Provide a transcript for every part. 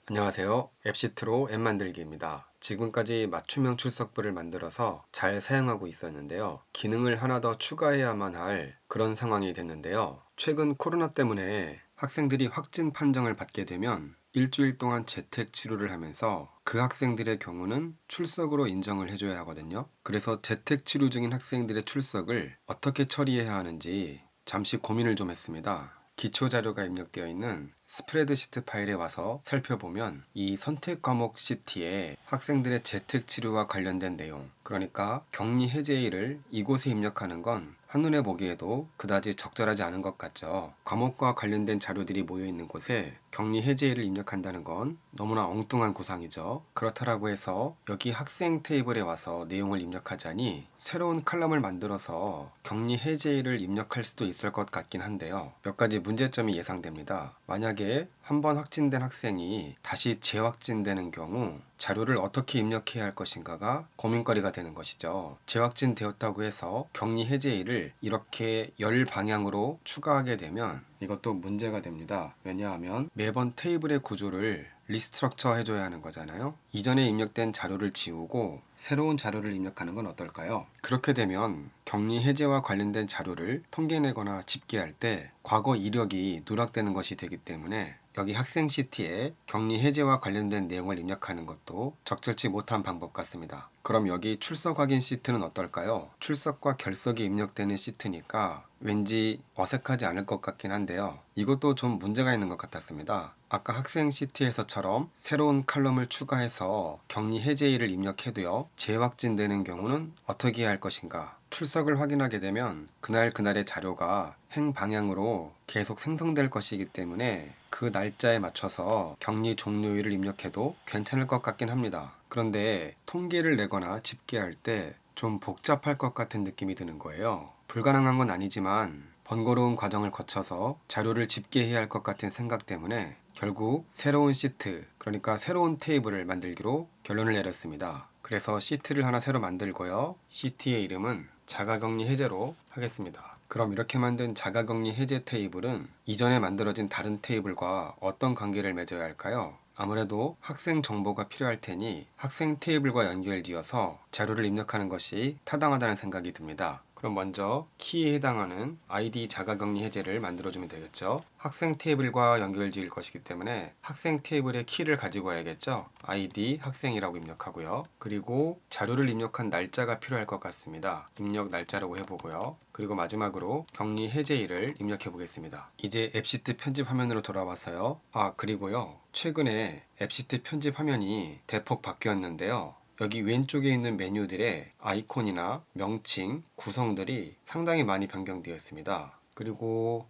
안녕하세요. 앱시트로 앱 만들기입니다. 지금까지 맞춤형 출석부를 만들어서 잘 사용하고 있었는데요. 기능을 하나 더 추가해야만 할 그런 상황이 됐는데요. 최근 코로나 때문에 학생들이 확진 판정을 받게 되면 일주일 동안 재택 치료를 하면서 그 학생들의 경우는 출석으로 인정을 해줘야 하거든요. 그래서 재택 치료 중인 학생들의 출석을 어떻게 처리해야 하는지 잠시 고민을 좀 했습니다. 기초 자료가 입력되어 있는 스프레드시트 파일에 와서 살펴보면 이 선택 과목 시트에 학생들의 재택 치료와 관련된 내용, 그러니까 격리 해제일을 이곳에 입력하는 건 한눈에 보기에도 그다지 적절하지 않은 것 같죠. 과목과 관련된 자료들이 모여 있는 곳에 격리 해제일을 입력한다는 건 너무나 엉뚱한 구상이죠. 그렇다라고 해서 여기 학생 테이블에 와서 내용을 입력하자니 새로운 칼럼을 만들어서 격리 해제일을 입력할 수도 있을 것 같긴 한데요. 몇 가지 문제점이 예상됩니다. 만약에 한번 확진된 학생이 다시 재확진되는 경우 자료를 어떻게 입력해야 할 것인가가 고민거리가 되는 것이죠. 재확진되었다고 해서 격리 해제일을 이렇게 열 방향으로 추가하게 되면 이것도 문제가 됩니다. 왜냐하면 매번 테이블의 구조를 리스트럭처 해줘야 하는 거잖아요. 이전에 입력된 자료를 지우고 새로운 자료를 입력하는 건 어떨까요? 그렇게 되면 격리 해제와 관련된 자료를 통계내거나 집계할 때 과거 이력이 누락되는 것이 되기 때문에 여기 학생 시트에 격리 해제와 관련된 내용을 입력하는 것도 적절치 못한 방법 같습니다. 그럼 여기 출석 확인 시트는 어떨까요? 출석과 결석이 입력되는 시트니까 왠지 어색하지 않을 것 같긴 한데요. 이것도 좀 문제가 있는 것 같았습니다. 아까 학생 시트에서처럼 새로운 칼럼을 추가해서 격리 해제일을 입력해도요. 재확진되는 경우는 어떻게 해야 할 것인가? 출석을 확인하게 되면 그날의 자료가 행 방향으로 계속 생성될 것이기 때문에 그 날짜에 맞춰서 격리 종료일을 입력해도 괜찮을 것 같긴 합니다. 그런데 통계를 내거나 집계할 때 좀 복잡할 것 같은 느낌이 드는 거예요. 불가능한 건 아니지만 번거로운 과정을 거쳐서 자료를 집계해야 할 것 같은 생각 때문에 결국 새로운 시트, 그러니까 새로운 테이블을 만들기로 결론을 내렸습니다. 그래서 시트를 하나 새로 만들고요. 시트의 이름은 자가격리 해제로 하겠습니다. 그럼 이렇게 만든 자가격리 해제 테이블은 이전에 만들어진 다른 테이블과 어떤 관계를 맺어야 할까요? 아무래도 학생 정보가 필요할 테니 학생 테이블과 연결지어서 자료를 입력하는 것이 타당하다는 생각이 듭니다. 그럼 먼저 키에 해당하는 아이디 자가격리 해제를 만들어주면 되겠죠. 학생 테이블과 연결 지을 것이기 때문에 학생 테이블의 키를 가지고 와야겠죠. 아이디 학생이라고 입력하고요. 그리고 자료를 입력한 날짜가 필요할 것 같습니다. 입력 날짜라고 해보고요. 그리고 마지막으로 격리 해제일을 입력해 보겠습니다. 이제 앱시트 편집 화면으로 돌아와서요. 그리고요. 최근에 앱시트 편집 화면이 대폭 바뀌었는데요. 여기 왼쪽에 있는 메뉴들의 아이콘이나 명칭, 구성들이 상당히 많이 변경되어 있습니다. 그리고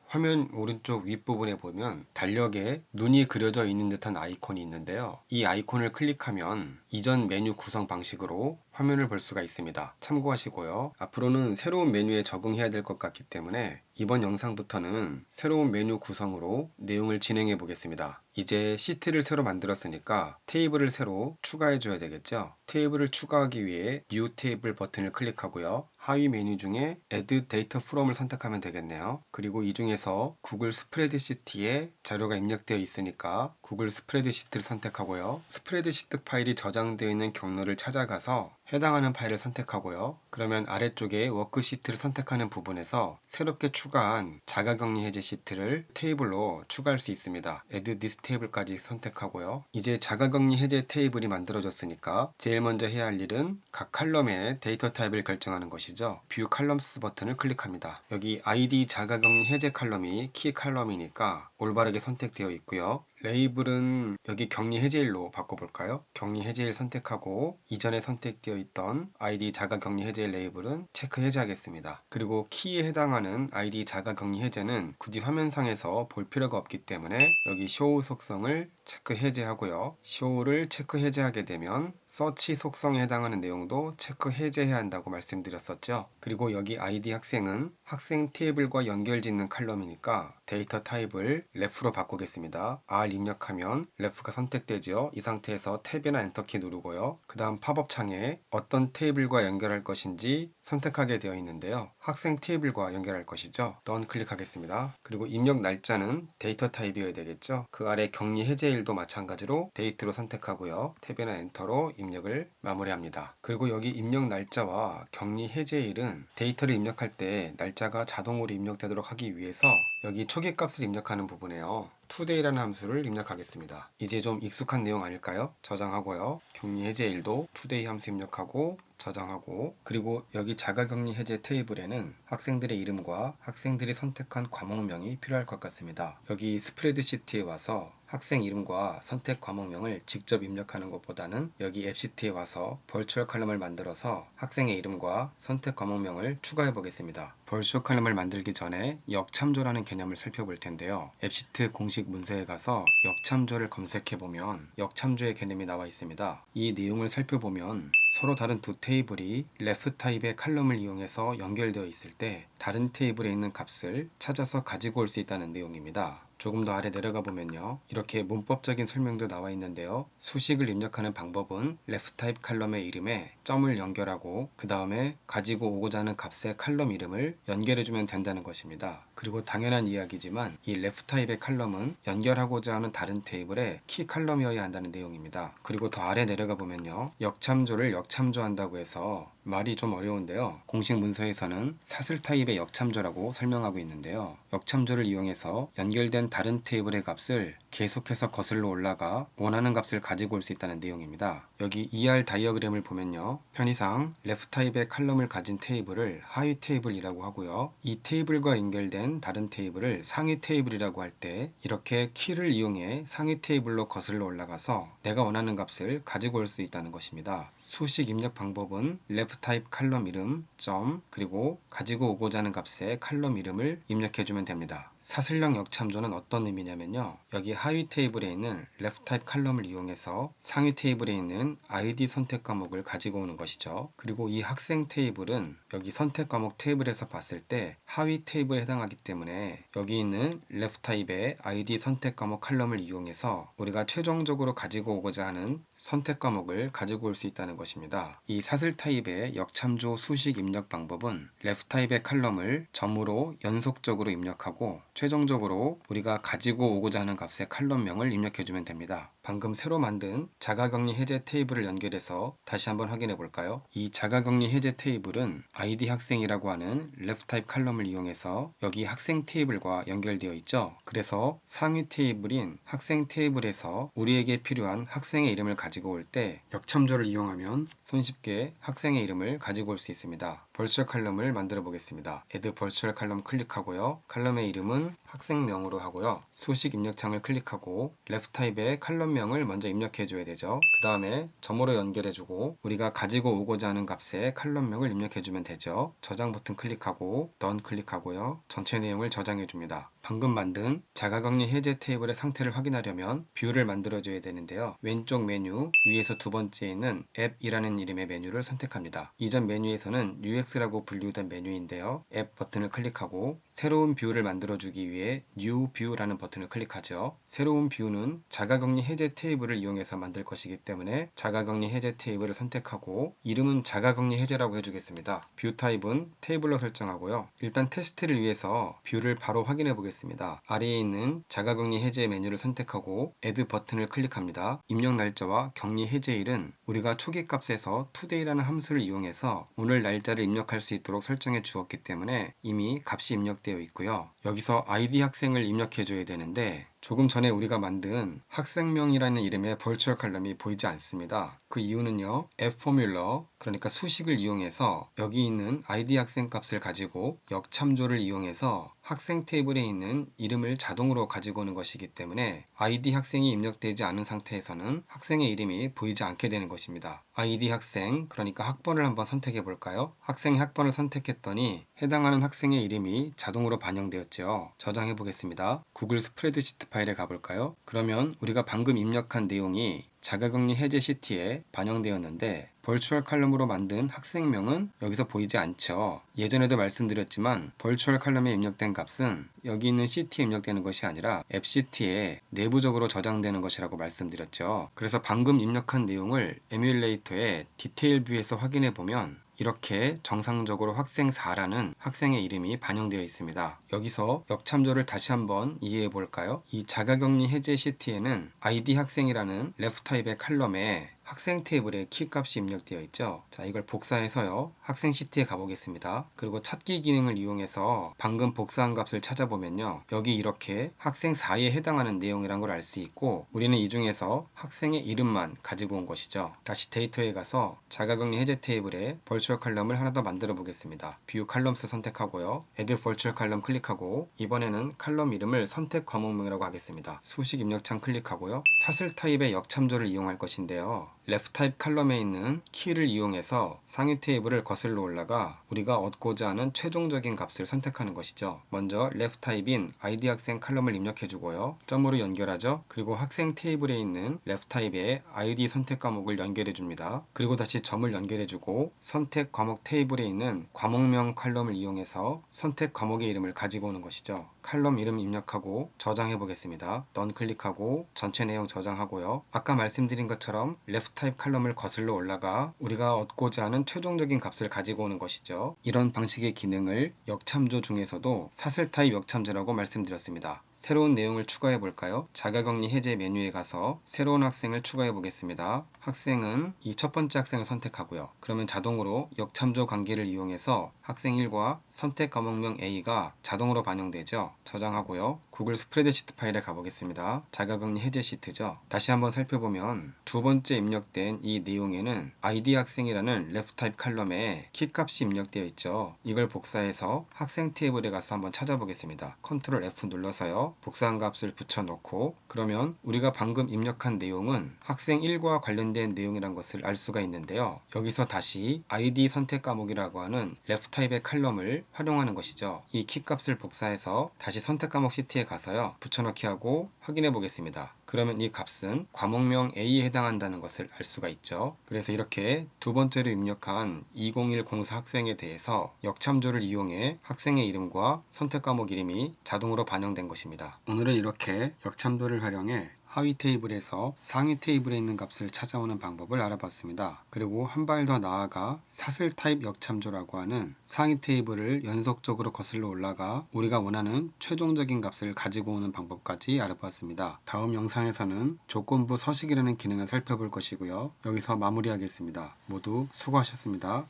화면 오른쪽 윗부분에 보면 달력에 눈이 그려져 있는 듯한 아이콘이 있는데요. 이 아이콘을 클릭하면 이전 메뉴 구성 방식으로 화면을 볼 수가 있습니다. 참고하시고요. 앞으로는 새로운 메뉴에 적응해야 될 것 같기 때문에 이번 영상부터는 새로운 메뉴 구성으로 내용을 진행해 보겠습니다. 이제 시트를 새로 만들었으니까 테이블을 새로 추가해 줘야 되겠죠. 테이블을 추가하기 위해 New 테이블 버튼을 클릭하고요. 하위 메뉴 중에 Add Data From을 선택하면 되겠네요. 그리고 이 중에서 구글 스프레드시트에 자료가 입력되어 있으니까 구글 스프레드시트를 선택하고요. 스프레드시트 파일이 저장되어 있는 경로를 찾아가서 해당하는 파일을 선택하고요. 그러면 아래쪽에 워크시트를 선택하는 부분에서 새롭게 추가한 자가격리 해제 시트를 테이블로 추가할 수 있습니다. Add this table까지 선택하고요. 이제 자가격리 해제 테이블이 만들어졌으니까 제일 먼저 해야 할 일은 각 칼럼의 데이터 타입을 결정하는 것이죠. View Columns 버튼을 클릭합니다. 여기 ID 자가격리 해제 칼럼이 키 칼럼이니까 올바르게 선택되어 있고요. 레이블은 여기 격리 해제일로 바꿔볼까요? 격리 해제일 선택하고 이전에 선택되어 있던 ID 자가 격리 해제일 레이블은 체크 해제하겠습니다. 그리고 키에 해당하는 ID 자가 격리 해제는 굳이 화면상에서 볼 필요가 없기 때문에 여기 show 속성을 체크 해제하고요. show를 체크 해제하게 되면 서치 속성에 해당하는 내용도 체크 해제해야 한다고 말씀드렸었죠. 그리고 여기 아이디 학생은 학생 테이블과 연결짓는 칼럼이니까 데이터 타입을 ref로 바꾸겠습니다. R 입력하면 ref가 선택되죠. 이 상태에서 탭이나 엔터키 누르고요. 그 다음 팝업 창에 어떤 테이블과 연결할 것인지 선택하게 되어 있는데요. 학생 테이블과 연결할 것이죠. Done 클릭하겠습니다. 그리고 입력 날짜는 데이터 타입이어야 되겠죠. 그 아래 격리 해제일도 마찬가지로 데이트로 선택하고요. 탭이나 엔터로 입력을 마무리합니다. 그리고 여기 입력 날짜와 격리 해제일은 데이터를 입력할 때 날짜가 자동으로 입력되도록 하기 위해서 여기 초기 값을 입력하는 부분에요. today라는 함수를 입력하겠습니다. 이제 좀 익숙한 내용 아닐까요? 저장하고요. 격리 해제일도 today 함수 입력하고 저장하고, 그리고 여기 자가격리 해제 테이블에는 학생들의 이름과 학생들이 선택한 과목명이 필요할 것 같습니다. 여기 스프레드시트에 와서 학생 이름과 선택 과목명을 직접 입력하는 것보다는 여기 앱시트에 와서 벌추얼 칼럼을 만들어서 학생의 이름과 선택 과목명을 추가해 보겠습니다. 벌추얼 칼럼을 만들기 전에 역참조라는 개념을 살펴볼 텐데요. 앱시트 공식 문서에 가서 역참조를 검색해 보면 역참조의 개념이 나와 있습니다. 이 내용을 살펴보면 서로 다른 두 테이블이 ref 타입의 칼럼을 이용해서 연결되어 있을 때 다른 테이블에 있는 값을 찾아서 가지고 올 수 있다는 내용입니다. 조금 더 아래 내려가 보면요. 이렇게 문법적인 설명도 나와 있는데요. 수식을 입력하는 방법은 ref 타입 칼럼의 이름에 점을 연결하고 그 다음에 가지고 오고자 하는 값의 칼럼 이름을 연결해주면 된다는 것입니다. 그리고 당연한 이야기지만 이 ref 타입의 칼럼은 연결하고자 하는 다른 테이블의 키 칼럼이어야 한다는 내용입니다. 그리고 더 아래 내려가 보면요. 역참조를 역참조한다고 해서 말이 좀 어려운데요. 공식 문서에서는 사슬 타입의 역참조라고 설명하고 있는데요. 역참조를 이용해서 연결된 다른 테이블의 값을 계속해서 거슬러 올라가 원하는 값을 가지고 올 수 있다는 내용입니다. 여기 ER 다이어그램을 보면요. 편의상 ref 타입의 칼럼을 가진 테이블을 하위 테이블이라고 하고요. 이 테이블과 연결된 다른 테이블을 상위 테이블이라고 할 때 이렇게 키를 이용해 상위 테이블로 거슬러 올라가서 내가 원하는 값을 가지고 올 수 있다는 것입니다. 수식 입력 방법은 ref 타입 칼럼 이름, 점, 그리고 가지고 오고자 하는 값의 칼럼 이름을 입력해주면 됩니다. 사슬형 역참조는 어떤 의미냐면요. 여기 하위 테이블에 있는 ref 타입 칼럼을 이용해서 상위 테이블에 있는 id 선택 과목을 가지고 오는 것이죠. 그리고 이 학생 테이블은 여기 선택 과목 테이블에서 봤을 때 하위 테이블에 해당하기 때문에 여기 있는 ref 타입의 id 선택 과목 칼럼을 이용해서 우리가 최종적으로 가지고 오고자 하는 선택 과목을 가지고 올 수 있다는 것입니다. 이 사슬 타입의 역참조 수식 입력 방법은 ref 타입의 칼럼을 점으로 연속적으로 입력하고 최종적으로 우리가 가지고 오고자 하는 값의 칼럼명을 입력해주면 됩니다. 방금 새로 만든 자가격리 해제 테이블을 연결해서 다시 한번 확인해 볼까요? 이 자가격리 해제 테이블은 id 학생이라고 하는 ref 타입 칼럼을 이용해서 여기 학생 테이블과 연결되어 있죠. 그래서 상위 테이블인 학생 테이블에서 우리에게 필요한 학생의 이름을 가지고 올 때 역참조를 이용하면 손쉽게 학생의 이름을 가지고 올 수 있습니다. 벌추얼 칼럼을 만들어 보겠습니다. add 벌추얼 칼럼 클릭하고요. 칼럼의 이름은 학생명으로 하고요. 수식 입력창을 클릭하고 ref 타입의 칼럼명을 먼저 입력해 줘야 되죠. 그 다음에 점으로 연결해 주고 우리가 가지고 오고자 하는 값의 칼럼명을 입력해 주면 되죠. 저장 버튼 클릭하고 Done 클릭하고요. 전체 내용을 저장해 줍니다. 방금 만든 자가격리 해제 테이블의 상태를 확인하려면 뷰를 만들어 줘야 되는데요. 왼쪽 메뉴 위에서 두 번째에 있는 앱이라는 이름의 메뉴를 선택합니다. 이전 메뉴에서는 UX라고 분류된 메뉴인데요. 앱 버튼을 클릭하고 새로운 뷰를 만들어 주기 위해 New View라는 버튼을 클릭하죠. 새로운 뷰는 자가격리 해제 테이블을 이용해서 만들 것이기 때문에 자가격리 해제 테이블을 선택하고 이름은 자가격리 해제라고 해주겠습니다. 뷰 타입은 테이블로 설정하고요. 일단 테스트를 위해서 뷰를 바로 확인해 보겠습니다. 아래에 있는 자가격리 해제 메뉴를 선택하고 Add 버튼을 클릭합니다. 입력 날짜와 격리 해제일은 우리가 초기 값에서 today라는 함수를 이용해서 오늘 날짜를 입력할 수 있도록 설정해 주었기 때문에 이미 값이 입력되어 있고요. 여기서 id 학생을 입력해 줘야 되는데 조금 전에 우리가 만든 학생명이라는 이름의 벌추얼 칼럼이 보이지 않습니다. 그 이유는요. 앱 포뮬러, 그러니까 수식을 이용해서 여기 있는 id 학생 값을 가지고 역참조를 이용해서 학생 테이블에 있는 이름을 자동으로 가지고 오는 것이기 때문에 id 학생이 입력되지 않은 상태에서는 학생의 이름이 보이지 않게 되는 것입니다. id 학생, 그러니까 학번을 한번 선택해 볼까요? 학생의 학번을 선택했더니 해당하는 학생의 이름이 자동으로 반영되었죠. 저장해 보겠습니다. 구글 스프레드시트 파일에 가볼까요? 그러면 우리가 방금 입력한 내용이 자가격리 해제 시트에 반영되었는데 벌추얼 칼럼으로 만든 학생명은 여기서 보이지 않죠. 예전에도 말씀드렸지만 벌추얼 칼럼에 입력된 값은 여기 있는 시트에 입력되는 것이 아니라 앱 시트에 내부적으로 저장되는 것이라고 말씀드렸죠. 그래서 방금 입력한 내용을 에뮬레이터의 디테일 뷰에서 확인해 보면 이렇게 정상적으로 학생4라는 학생의 이름이 반영되어 있습니다. 여기서 역참조를 다시 한번 이해해 볼까요? 이 자가격리 해제 시트에는 ID 학생이라는 레프 타입의 칼럼에 학생 테이블에 키값이 입력되어 있죠. 자, 이걸 복사해서요. 학생 시트에 가보겠습니다. 그리고 찾기 기능을 이용해서 방금 복사한 값을 찾아보면요. 여기 이렇게 학생 4에 해당하는 내용이란 걸 알 수 있고 우리는 이 중에서 학생의 이름만 가지고 온 것이죠. 다시 데이터에 가서 자가격리 해제 테이블에 벌추얼 칼럼을 하나 더 만들어 보겠습니다. 뷰 칼럼스 선택하고요. Add 벌추얼 칼럼 클릭하고 이번에는 칼럼 이름을 선택 과목명이라고 하겠습니다. 수식 입력창 클릭하고요. 사슬 타입의 역참조를 이용할 것인데요. 레프 타입 칼럼에 있는 키를 이용해서 상위 테이블을 거슬러 올라가 우리가 얻고자 하는 최종적인 값을 선택하는 것이죠. 먼저 레프 타입인 ID 학생 칼럼을 입력해 주고요. 점으로 연결하죠. 그리고 학생 테이블에 있는 레프 타입의 ID 선택 과목을 연결해 줍니다. 그리고 다시 점을 연결해 주고 선택 과목 테이블에 있는 과목명 칼럼을 이용해서 선택 과목의 이름을 가지고 오는 것이죠. 칼럼 이름 입력하고 저장해 보겠습니다. 넌 클릭하고 전체 내용 저장하고요. 아까 말씀드린 것처럼 레프 타입 칼럼을 거슬러 올라가 우리가 얻고자 하는 최종적인 값을 가지고 오는 것이죠. 이런 방식의 기능을 역참조 중에서도 사슬 타입 역참조라고 말씀드렸습니다. 새로운 내용을 추가해 볼까요? 자가격리 해제 메뉴에 가서 새로운 학생을 추가해 보겠습니다. 학생은 이 첫 번째 학생을 선택하고요. 그러면 자동으로 역참조 관계를 이용해서 학생 1과 선택 과목명 A가 자동으로 반영되죠. 저장하고요. 구글 스프레드시트 파일에 가보겠습니다. 자가격리 해제 시트죠. 다시 한번 살펴보면 두 번째 입력된 이 내용에는 ID 학생이라는 레프 타입 칼럼에 키값이 입력되어 있죠. 이걸 복사해서 학생 테이블에 가서 한번 찾아보겠습니다. 컨트롤 F 눌러서요. 복사한 값을 붙여넣고 그러면 우리가 방금 입력한 내용은 학생 1과 관련된 내용이란 것을 알 수가 있는데요. 여기서 다시 ID 선택 과목이라고 하는 레프 타입의 칼럼을 활용하는 것이죠. 이 키값을 복사해서 다시 선택 과목 시트에 가서요. 붙여넣기 하고 확인해 보겠습니다. 그러면 이 값은 과목명 A에 해당한다는 것을 알 수가 있죠. 그래서 이렇게 두 번째로 입력한 2010 학생에 대해서 역참조를 이용해 학생의 이름과 선택 과목 이름이 자동으로 반영된 것입니다. 오늘은 이렇게 역참조를 활용해 하위 테이블에서 상위 테이블에 있는 값을 찾아오는 방법을 알아봤습니다. 그리고 한 발 더 나아가 사슬 타입 역참조라고 하는 상위 테이블을 연속적으로 거슬러 올라가 우리가 원하는 최종적인 값을 가지고 오는 방법까지 알아봤습니다. 다음 영상에서는 조건부 서식이라는 기능을 살펴볼 것이고요. 여기서 마무리하겠습니다. 모두 수고하셨습니다.